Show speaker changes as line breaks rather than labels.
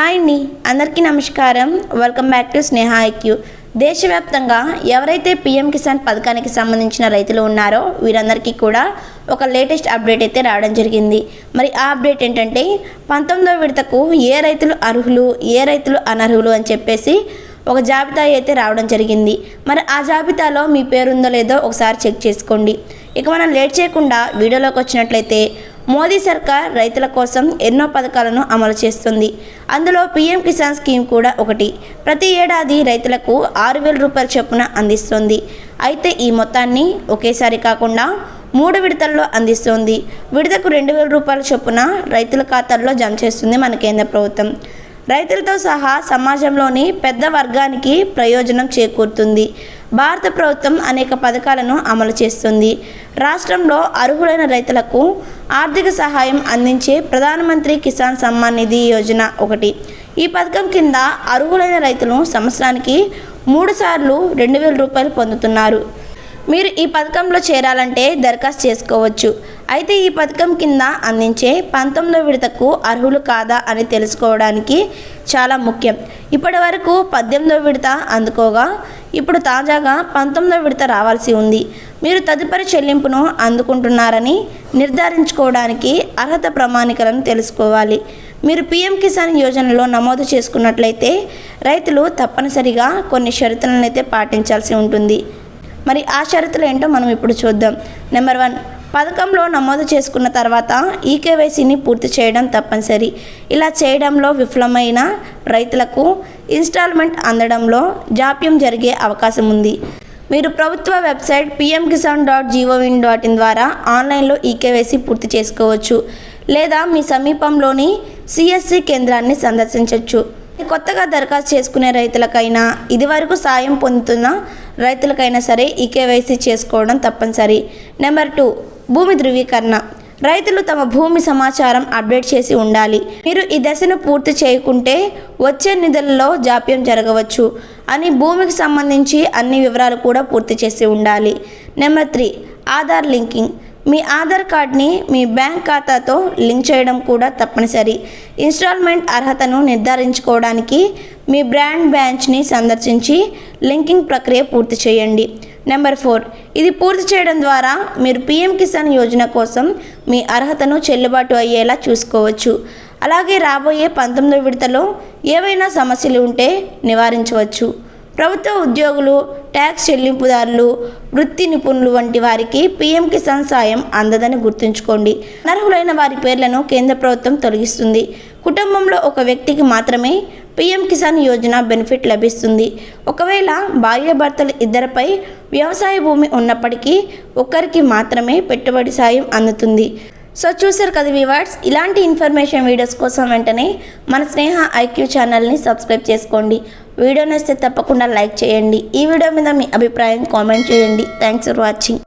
Hi అండి, అందరికీ నమస్కారం. Welcome back to Sneha IQ. దేశవ్యాప్తంగా ఎవరైతే పీఎం కిసాన్ పథకానికి సంబంధించిన రైతులు ఉన్నారో వీరందరికీ కూడా ఒక లేటెస్ట్ అప్డేట్ అయితే రావడం జరిగింది. మరి ఆ అప్డేట్ ఏంటంటే 19వ విడతకు ఏ రైతులు అర్హులు, ఏ రైతులు అనర్హులు అని చెప్పేసి ఒక జాబితా అయితే రావడం జరిగింది. మరి ఆ జాబితాలో మీ పేరుందో లేదో ఒకసారి చెక్ చేసుకోండి. ఇక మనం లేట్ చేయకుండా వీడియోలోకి వచ్చినట్లయితే, మోదీ సర్కార్ రైతుల కోసం ఎన్నో పథకాలను అమలు చేస్తుంది. అందులో పీఎం కిసాన్ స్కీమ్ కూడా ఒకటి. ప్రతి ఏడాది రైతులకు 6,000 రూపాయల చొప్పున అందిస్తుంది. అయితే ఈ మొత్తాన్ని ఒకేసారి కాకుండా 3 విడతల్లో అందిస్తుంది. విడతకు 2,000 రూపాయల చొప్పున రైతుల ఖాతాల్లో జమ చేస్తుంది మన కేంద్ర ప్రభుత్వం. రైతులతో సహా సమాజంలోని పెద్ద వర్గానికి ప్రయోజనం చేకూరుతుంది. భారత ప్రభుత్వం అనేక పథకాలను అమలు చేస్తుంది. రాష్ట్రంలో అర్హులైన రైతులకు ఆర్థిక సహాయం అందించే ప్రధానమంత్రి కిసాన్ సమ్మాన్ నిధి యోజన ఒకటి. ఈ పథకం కింద అర్హులైన రైతులు సంవత్సరానికి 3 సార్లు 2,000 రూపాయలు పొందుతున్నారు. మీరు ఈ పథకంలో చేరాలంటే దరఖాస్తు చేసుకోవచ్చు. అయితే ఈ పథకం కింద అందించే 19వ విడతకు అర్హులు కాదా అని తెలుసుకోవడానికి చాలా ముఖ్యం. ఇప్పటి వరకు 18వ విడత అందుకోగా ఇప్పుడు తాజాగా 19వ విడత రావాల్సి ఉంది. మీరు తదుపరి చెల్లింపును అందుకుంటున్నారని నిర్ధారించుకోవడానికి అర్హత ప్రమాణికలను తెలుసుకోవాలి. మీరు పీఎం కిసాన్ యోజనలో నమోదు చేసుకున్నట్లయితే రైతులు తప్పనిసరిగా కొన్ని షరతులను అయితే పాటించాల్సి ఉంటుంది. మరి ఆ షరతులు ఏంటో మనం ఇప్పుడు చూద్దాం. నెంబర్ 1, పథకంలో నమోదు చేసుకున్న తర్వాత ఈకేవైసీని పూర్తి చేయడం తప్పనిసరి. ఇలా చేయడంలో విఫలమైన రైతులకు ఇన్స్టాల్మెంట్ అందడంలో జాప్యం జరిగే అవకాశం ఉంది. మీరు ప్రభుత్వ వెబ్సైట్ pmkisan.gov.in ద్వారా ఆన్లైన్లో ఈకేవైసీ పూర్తి చేసుకోవచ్చు, లేదా మీ సమీపంలోని సిఎస్సి కేంద్రాన్ని సందర్శించవచ్చు. కొత్తగా దరఖాస్తు చేసుకునే రైతులకైనా, ఇదివరకు సాయం పొందుతున్న రైతులకైనా సరే ఈకేవైసీ చేసుకోవడం తప్పనిసరి. నెంబర్ 2, భూమి ధృవీకరణ. రైతులు తమ భూమి సమాచారం అప్డేట్ చేసి ఉండాలి. మీరు ఈ దశను పూర్తి చేయకుంటే వచ్చే నిధులలో జాప్యం జరగవచ్చు అని భూమికి సంబంధించి అన్ని వివరాలు కూడా పూర్తి చేసి ఉండాలి. Number 3, Aadhaar linking. మీ ఆధార్ కార్డ్ని మీ బ్యాంక్ ఖాతాతో లింక్ చేయడం కూడా తప్పనిసరి. ఇన్స్టాల్మెంట్ అర్హతను నిర్ధారించుకోవడానికి మీ బ్రాంచ్ని సందర్శించి లింకింగ్ ప్రక్రియ పూర్తి చేయండి. నెంబర్ 4, ఇది పూర్తి చేయడం ద్వారా మీరు పీఎం కిసాన్ యోజన కోసం మీ అర్హతను చెల్లుబాటు అయ్యేలా చూసుకోవచ్చు. అలాగే రాబోయే 19వ విడతలో ఏవైనా సమస్యలు ఉంటే నివారించవచ్చు. ప్రభుత్వ ఉద్యోగులు, ట్యాక్స్ చెల్లింపుదారులు, వృత్తి నిపుణులు వంటి వారికి పీఎం కిసాన్ సాయం అందదని గుర్తుంచుకోండి. అనర్హులైన వారి పేర్లను కేంద్ర ప్రభుత్వం తొలగిస్తుంది. కుటుంబంలో ఒక వ్యక్తికి మాత్రమే పీఎం కిసాన్ యోజన బెనిఫిట్ లభిస్తుంది. ఒకవేళ భార్యాభర్తలు ఇద్దరిపై వ్యవసాయ భూమి ఉన్నప్పటికీ ఒక్కరికి మాత్రమే పెట్టుబడి సాయం అందుతుంది. సో చూసారు కదా వ్యూవర్స్, ఇలాంటి ఇన్ఫర్మేషన్ వీడియోస్ కోసం వెంటనే మన స్నేహ ఐక్యూ ఛానల్ని సబ్స్క్రైబ్ చేసుకోండి. వీడియో నచ్చితే తప్పకుండా లైక్ చేయండి. ఈ వీడియో మీద మీ అభిప్రాయం కామెంట్ చేయండి. Thanks for watching.